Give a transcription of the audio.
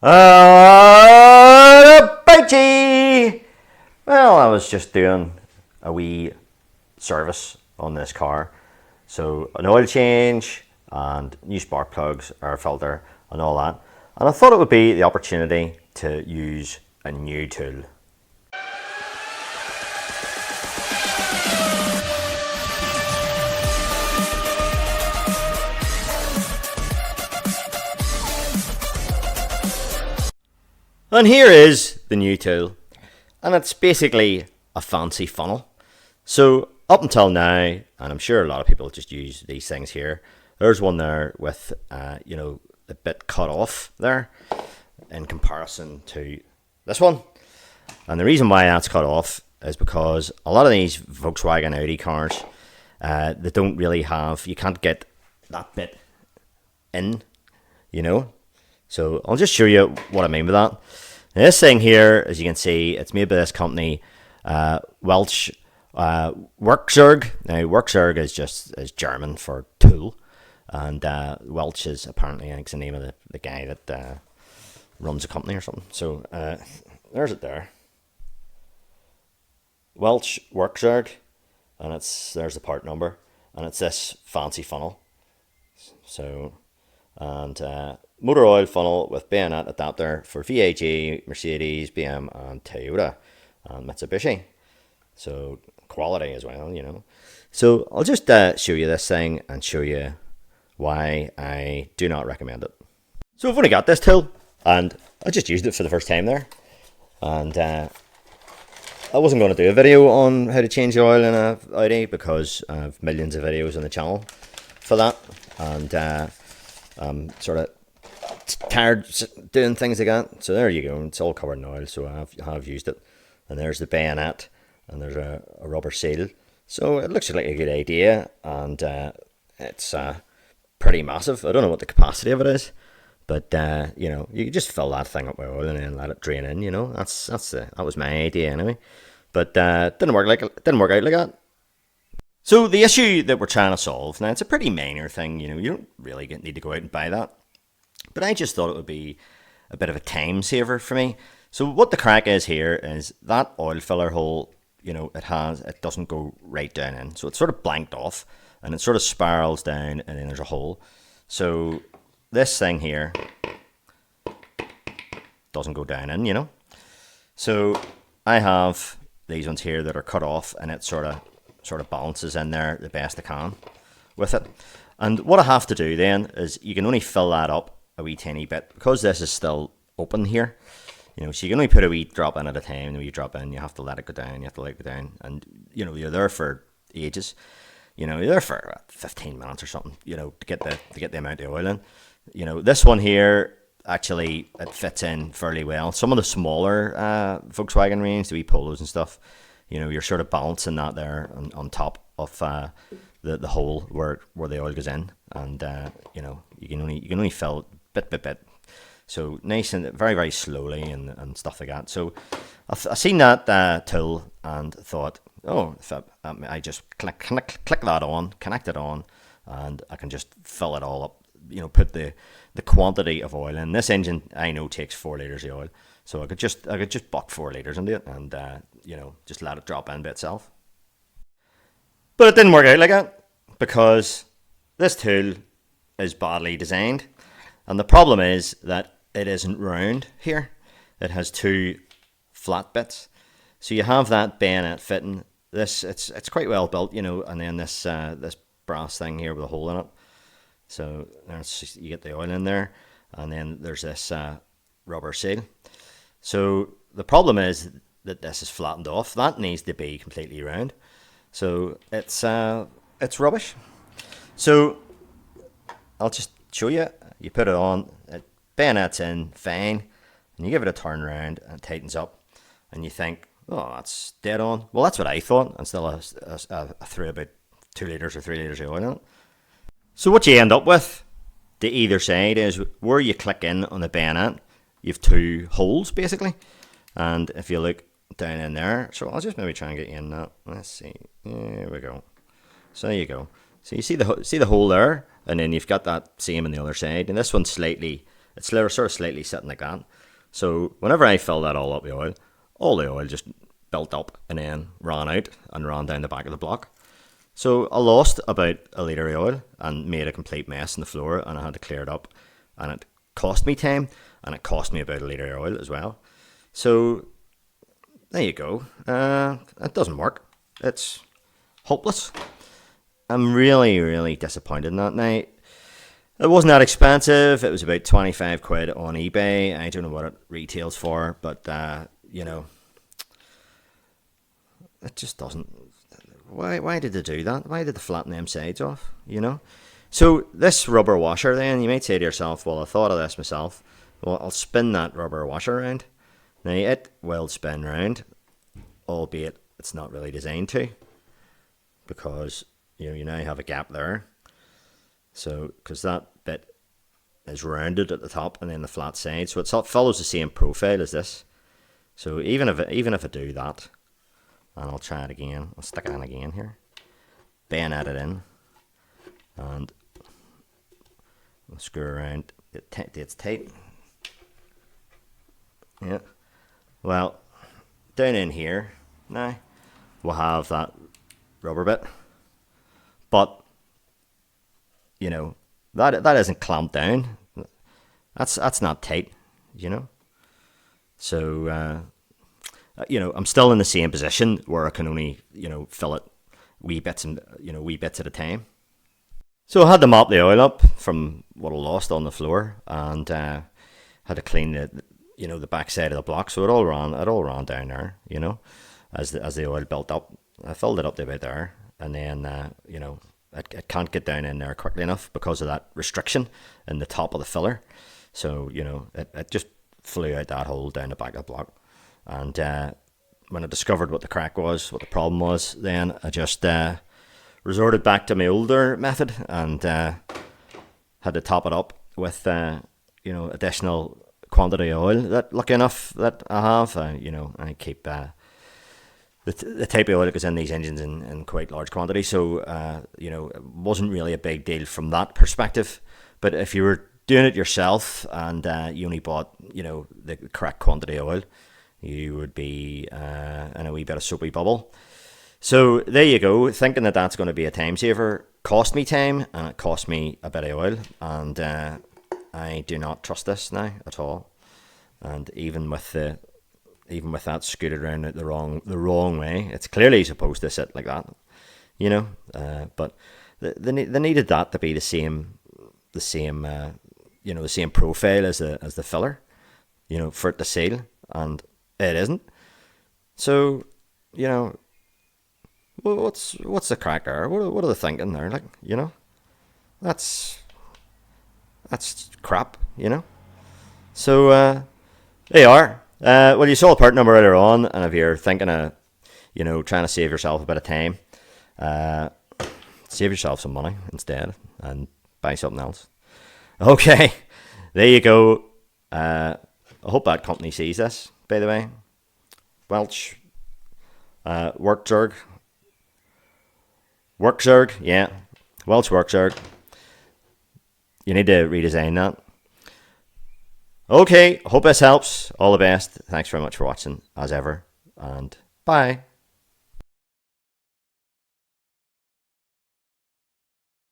Bitey! Well, I was just doing a wee service on this car. So an oil change and new spark plugs, air filter and all that. And I thought it would be the opportunity to use a new tool. And here is the new tool, and it's basically a fancy funnel. So up until now, and I'm sure a lot of people just use these things here, there's one there with a bit cut off there in comparison to this one. And the reason why that's cut off is because a lot of these Volkswagen Audi cars, they don't really have, you can't get that bit in, So I'll just show you what I mean by that. Now, this thing here, as you can see, it's made by this company, Welzh, Werkzeug. Now, Werkzeug is German for tool, and Welzh is apparently, I think, the name of the guy that runs a company or something. So there's it there, Welzh Werkzeug, and there's the part number, and it's this fancy funnel. So, and motor oil funnel with bayonet adapter for VAG, Mercedes, BM, and Toyota, and Mitsubishi. So quality as well, So I'll just show you this thing and show you why I do not recommend it. So I've only got this tool, and I just used it for the first time there, and I wasn't going to do a video on how to change the oil in a Audi because I have millions of videos on the channel for that, and I'm sort of tired doing things like that. So there you go, it's all covered in oil, so I have used it. And there's the bayonet, and there's a rubber seal. So it looks like a good idea, and it's pretty massive. I don't know what the capacity of it is, but you can just fill that thing up with oil and then let it drain in. That was my idea anyway. But didn't work out like that. So the issue that we're trying to solve now, it's a pretty minor thing. You don't really need to go out and buy that. But I just thought it would be a bit of a time saver for me. So what the crack is here is that oil filler hole, it doesn't go right down in. So it's sort of blanked off and it sort of spirals down and then there's a hole. So this thing here doesn't go down in, So I have these ones here that are cut off, and it sort of balances in there the best I can with it. And what I have to do then is you can only fill that up a wee tiny bit because this is still open here. So you can only put a wee drop in at a time, and when you drop in, you have to let it go down, and you're there for ages. You're there for 15 minutes or something, to get the amount of oil in. This one here, actually, it fits in fairly well. Some of the smaller Volkswagen range, the wee Polos and stuff, you're sort of balancing that there on top of the hole where the oil goes in, and you can only fill it bit by bit. So nice and very, very slowly and stuff like that. So I seen that tool and thought, if I just click that on, connect it on, and I can just fill it all up. Put the quantity of oil in. This engine I know takes 4 liters of oil, so I could just buck 4 liters into it and just let it drop in by itself. But it didn't work out like that because this tool is badly designed, and the problem is that it isn't round here. It has 2 flat bits. So you have that bayonet fitting. This it's quite well built, and then this brass thing here with a hole in it. So you get the oil in there, and then there's this rubber seal. So the problem is that this is flattened off. That needs to be completely round. So it's rubbish. So I'll just show you. You put it on, it bayonets in fine, and you give it a turn around and it tightens up, and you think, that's dead on. Well, that's what I thought, and still I threw about 2 liters or 3 liters of oil in it. So what you end up with to either side is where you click in on the bayonet, you have 2 holes basically, and if you look down in there, so I'll just maybe try and get you in that. Let's see, there we go. So there you go. So you see the hole there, and then you've got that same on the other side, and this one's slightly it's sort of slightly sitting like that. So whenever I fill that all up with oil, all the oil just built up and then ran out and ran down the back of the block. So I lost about a litre of oil and made a complete mess on the floor, and I had to clear it up, and it cost me time, and it cost me about a litre of oil as well. So there you go. It doesn't work. It's hopeless. I'm really, really disappointed in that. Now, it wasn't that expensive. It was about 25 quid on eBay. I don't know what it retails for, but you know, it just doesn't. Why did they do that? Why did they flatten them sides off? You know? So this rubber washer then, you might say to yourself, well, I thought of this myself. Well, I'll spin that rubber washer around. Now it will spin round, albeit it's not really designed to, because you now have a gap there. So, because that bit is rounded at the top and then the flat side, so it follows the same profile as this. So even if I do that, and I'll try it again. I'll stick it in again here. Bayonet it in. And we'll screw around. It's tight. Yeah. Well, down in here now, we'll have that rubber bit. But, that isn't clamped down. That's not tight, So, I'm still in the same position where I can only, fill it wee bits at a time. So I had to mop the oil up from what I lost on the floor, and had to clean the back side of the block. So it all ran down there, as the oil built up. I filled it up to about there, and then it can't get down in there quickly enough because of that restriction in the top of the filler. So it just flew out that hole down the back of the block. And when I discovered what the crack was, what the problem was, then I just resorted back to my older method and had to top it up with additional quantity of oil. That, lucky enough that I have, I keep the type of oil that goes in these engines in quite large quantity. So it wasn't really a big deal from that perspective. But if you were doing it yourself and you only bought the correct quantity of oil, you would be in a wee bit of soapy bubble. So there you go. Thinking that that's going to be a time saver cost me time, and it cost me a bit of oil, and I do not trust this now at all. And even with that scooted around it the wrong way, it's clearly supposed to sit like that, But they needed that to be the same profile as the filler, for it to seal, and it isn't. So, what's the crack there? What are they thinking there? Like, that's crap, So there you are. Well, you saw the part number earlier on, and if you're thinking of, trying to save yourself a bit of time, save yourself some money instead and buy something else. Okay, there you go. I hope that company sees this, by the way. Welzh, Werkzeug, yeah, Welzh Werkzeug. You need to redesign that. Okay, hope this helps. All the best. Thanks very much for watching, as ever, and bye.